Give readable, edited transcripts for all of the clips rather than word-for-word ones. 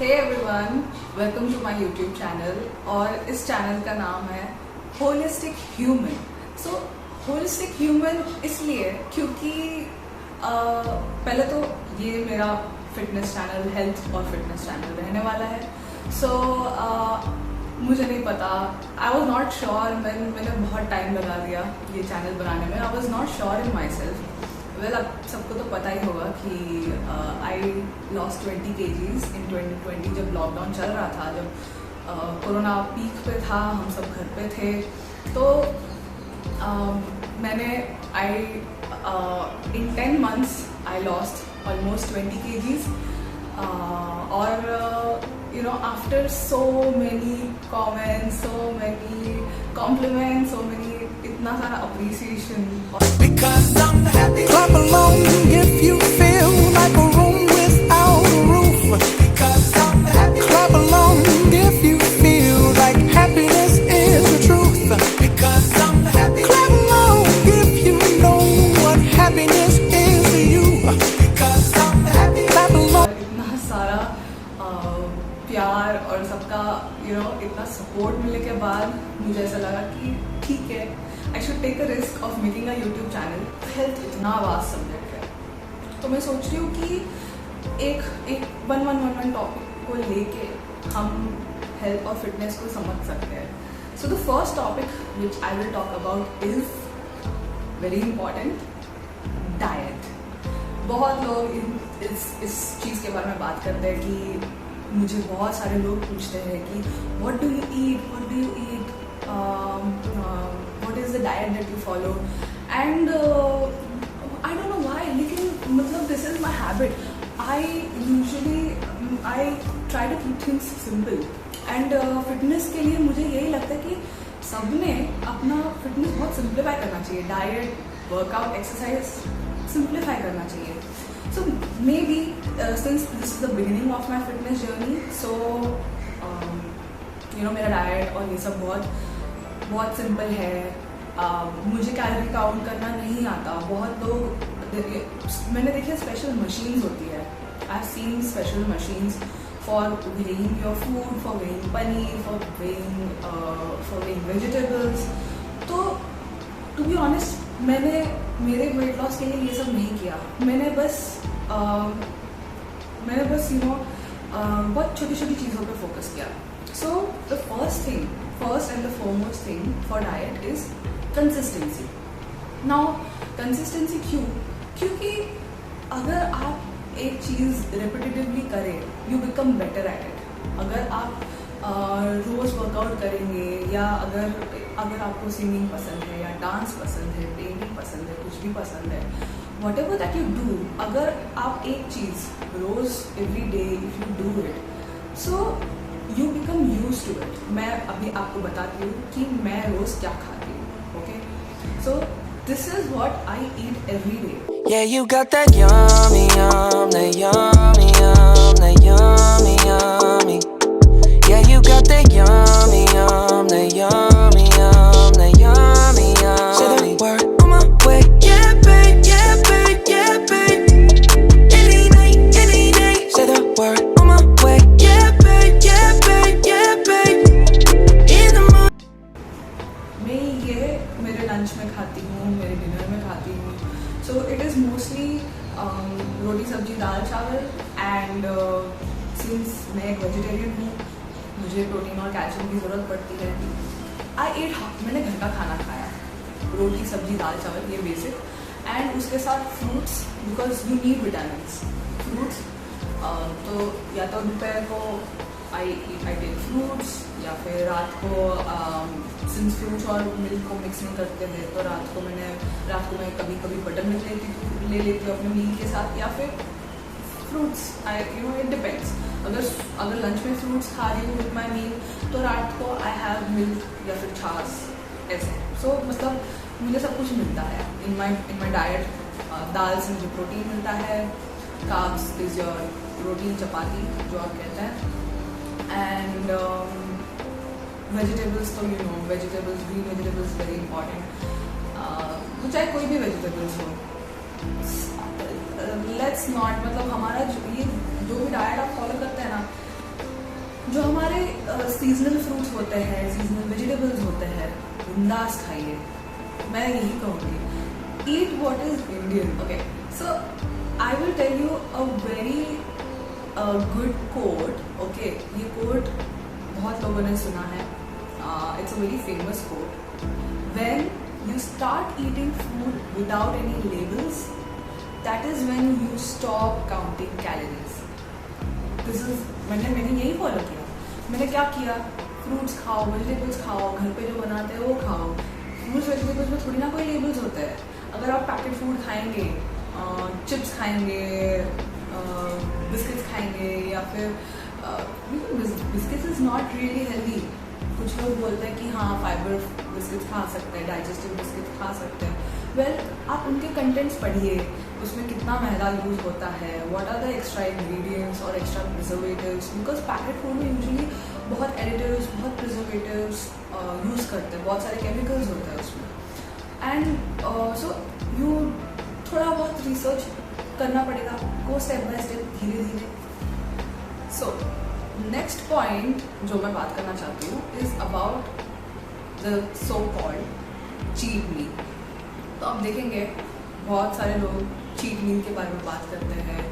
Hey everyone, welcome to my YouTube channel. और इस channel का नाम है holistic human. So holistic human इसलिए क्योंकि पहले तो ये मेरा फिटनेस चैनल, हेल्थ और फिटनेस चैनल रहने वाला है। सो मुझे नहीं पता, आई वॉज नॉट श्योर। मैंने बहुत टाइम लगा दिया ये चैनल बनाने में। I was not sure in my self. Well, अब सबको तो पता ही होगा कि आई लॉस्ट 20 kgs इन 2020 जब लॉकडाउन चल रहा था, जब कोरोना पीक पे था, हम सब घर पे थे। तो मैंने in 10 months I lost almost 20 kgs। और after so many comments, so many compliments, so many इतना सारा appreciation. Clap along if you feel like a room without a roof. Clap along if you feel like happiness is the truth. Clap along if you know what happiness is to you. Clap along. इतना सारा प्यार और सबका इतना support मिलने के बाद मुझे ऐसा लगा कि ठीक है, I should take a risk of making a YouTube channel. Health इतना वास्ट सब्जेक्ट है, तो मैं सोच रही हूँ कि एक वन टॉपिक को लेके हम हेल्थ और फिटनेस को समझ सकते हैं। So the first topic which I will talk about is very important, diet. बहुत लोग इस चीज़ के बारे में बात करते हैं कि मुझे बहुत सारे लोग पूछते हैं कि what do you eat, what is the diet that you follow, and I don't know why, लेकिन मतलब this is my habit. I try to keep things simple, and fitness के लिए मुझे यही लगता है कि सबने अपना फिटनेस बहुत सिंप्लीफाई करना चाहिए। डाइट, वर्कआउट, एक्सरसाइज सिंप्लीफाई करना चाहिए। So maybe since this is the beginning of my fitness journey, so मेरा डाइट और ये सब बहुत सिंपल है। मुझे कैलोरी काउंट करना नहीं आता। बहुत लोग मैंने देखा स्पेशल मशीन्स होती है। I have seen special machines for weighing your food, for weighing paneer, for weighing vegetables. तो टू बी ऑनेस्ट, मैंने मेरे वेट लॉस के लिए ये सब नहीं किया। मैंने बस बहुत छोटी छोटी चीज़ों पे फोकस किया। So the first and the foremost thing for diet is consistency. Now consistency क्योंकि अगर आप एक चीज़ रिपीटेटिवली करें, you become better at it. अगर आप रोज़ वर्कआउट करेंगे, या अगर आपको सिंगिंग पसंद है, या डांस पसंद है, पेंटिंग पसंद है, कुछ भी पसंद है, whatever that you do, अगर आप एक चीज़ रोज़ every day if you do it, so you become use to it. मैं अभी आपको बताती हूँ कि मैं रोज़ क्या खाती हूँ। Okay, so this is what I eat every day. Yeah, you got that yummy, that yummy, that yummy, yummy. Yeah, you got that yummy, that yummy, that yummy, yummy. Say the word on my way. Yeah, babe, yeah, babe, yeah, babe. Any night, any day. Say the word on my way. Yeah, babe, yeah, babe, yeah, babe. In the morning. मैं ये मेरे lunch में खाती हूँ, मेरे dinner में खाती हूँ। सो इट इज़ मोस्टली रोटी, सब्जी, दाल, चावल। एंड सिंस मैं एक वेजिटेरियन हूँ, मुझे प्रोटीन और कैल्शियम की ज़रूरत पड़ती है। मैंने घर का खाना खाया, रोटी, सब्जी, दाल, चावल, ये बेसिक। एंड उसके साथ fruits, because you need vitamins. Fruits तो या तो दोपहर को आई टेक फ्रूट्स, या फिर रात को सिंस फ्रूट्स और मिल्क को मिक्स नहीं करते हैं, तो रात को मैं कभी बटर मिल्क ले लेती हूँ अपने मील के साथ, या फिर फ्रूट्स। It depends. अगर लंच में फ्रूट्स खा रही हूँ विथ माई मील, तो रात को आई हैव मिल्क या फिर छाछ, ऐसे। सो मतलब मुझे सब कुछ मिलता है इन माई डाइट। दाल से मुझे प्रोटीन मिलता है, कार्ब्स इज योर रोटी, चपाती जो आप कहते हैं, एंड वेजिटेबल्स तो ग्रीन वेजिटेबल्स वेरी इंपॉर्टेंट। चाहे कोई भी वेजिटेबल्स हो, लेट्स नॉट, मतलब हमारा ये जो भी डाइट आप फॉलो करते हैं ना, सीजनल फ्रूट्स होते हैं, सीजनल वेजिटेबल्स होते हैं, बिंदास खाइए, मैं यही कहूँगी। Eat what is Indian. Okay, so I will tell you a very good quote. Okay, ये कोट बहुत लोगों ने सुना है, it's a very famous quote. When you start eating food without any labels, that is when you stop counting calories. This is मैंने यही follow किया। मैंने क्या किया, फ्रूट्स खाओ, वेजिटेबल्स खाओ, घर पे जो बनाते हैं वो खाओ। फ्रूट्स वेजिटेबल्स में थोड़ी ना कोई लेबल्स होते हैं। अगर आप पैकेट फूड खाएंगे, चिप्स खाएंगे, बिस्किट्स खाएंगे, या फिर biscuits is not really healthy. कुछ लोग बोलते हैं कि हाँ फाइबर बिस्किट खा सकते हैं, डाइजेस्टिव बिस्किट खा सकते हैं। वेल, आप उनके कंटेंट्स पढ़िए, उसमें कितना मैदा यूज होता है, what are the extra ingredients और extra preservatives, because packet food में यूजुअली बहुत एडिटिव्स, बहुत प्रिजर्वेटिव्स यूज़ करते हैं, बहुत सारे केमिकल्स होते हैं उसमें। एंड सो यू थोड़ा बहुत रिसर्च करना पड़ेगा, गो स्टेप बाय स्टेप, धीरे धीरे। सो नेक्स्ट पॉइंट जो मैं बात करना चाहती हूँ is about the so called cheat meal. तो आप देखेंगे बहुत सारे लोग चीट मील के बारे में बात करते हैं,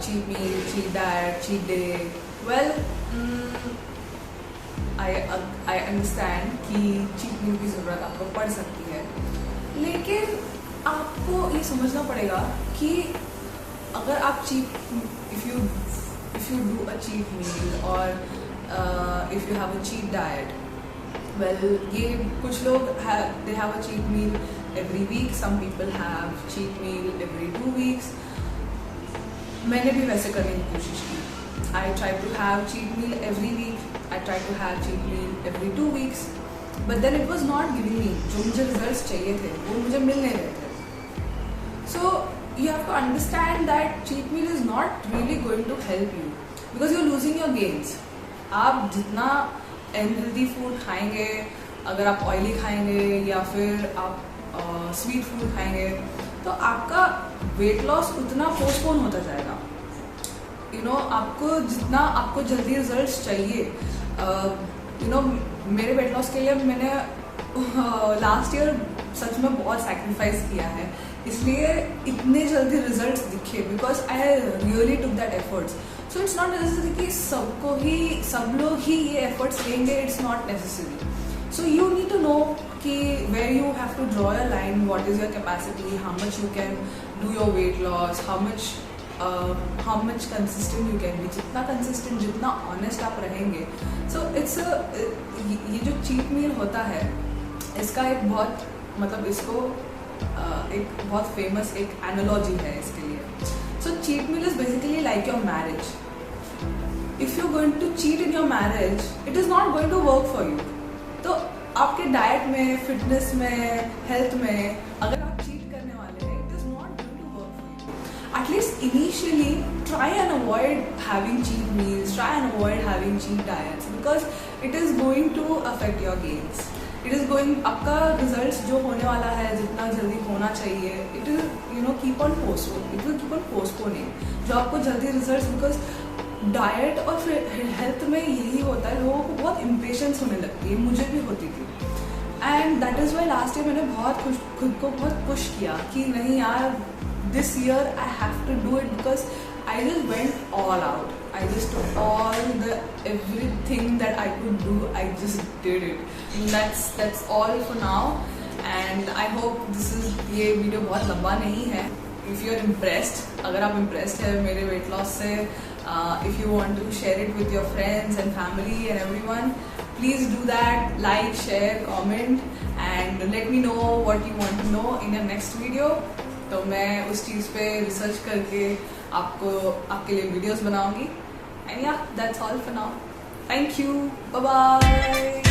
cheat meal, cheat diet, cheat day. Well, I understand कि चीट मील की ज़रूरत आपको पड़ सकती है, लेकिन आपको ये समझना पड़ेगा कि अगर आप if you do a cheat meal or if you have a cheat diet, well, ये कुछ लोग they have a cheat meal every week, some people have cheat meal every 2 weeks. मैंने भी वैसे करने की कोशिश की। I try to have cheat meal every week, I try to have cheat meal every 2 weeks, but then it was not giving me जो मुझे results चाहिए थे वो मुझे मिल नहीं रहे थे। So you have to understand that cheat meal is not really going to help you because you're losing your gains. आप जितना अनहेल्दी फूड खाएंगे, अगर आप ऑयली खाएंगे या फिर आप स्वीट फूड खाएंगे, तो आपका वेट लॉस उतना पोस्टपोन होता जाएगा। आपको जल्दी रिजल्ट्स चाहिए। मेरे वेट लॉस के लिए मैंने लास्ट ईयर सच में बहुत सैक्रिफाइस किया है, इसलिए इतने जल्दी रिजल्ट्स दिखे, because I really took that efforts. So it's not necessary कि सब लोग ही ये एफर्ट्स लेंगे, it's not necessary. So you need to know कि where you have to draw a line, what is your capacity, how much you can do your weight loss, how much consistent you can be, जितना consistent, जितना honest आप रहेंगे। So it's ये जो cheat meal होता है, इसका एक बहुत इसको एक बहुत फेमस एक एनालॉजी है इसके लिए। So cheat meal is basically like your marriage. If you going to cheat in your marriage, it is not going to work for you. तो आपके डाइट में, फिटनेस में, हेल्थ में अगर आप चीट करने वाले हैं, it is not going to work for you. At least initially try and avoid having cheat meals, try and avoid having cheat diets, because it is going to affect your gains. It is going, आपका results जो होने वाला है, जितना जल्दी होना चाहिए, it is keep on postponing जो आपको जल्दी रिजल्ट्स। बिकॉज डाइट और हेल्थ में यही होता है, लोगों को बहुत इम्पेशेंस होने लगती है, मुझे भी होती थी। And that is why last year मैंने खुद को बहुत पुश किया कि नहीं यार, this year I have to do it, because I just went all out. I just took everything that I could do. I just did it. And that's all for now. And I hope ये video बहुत लंबा नहीं है। If you are impressed, अगर आप impressed है मेरे weight loss से, if you want to share it with your friends and family and everyone, please do that. Like, share, comment, and let me know what you want to know in your next video. तो मैं उस चीज़ पे research करके आपके लिए videos बनाऊंगी। And yeah, that's all for now. Thank you, bye bye.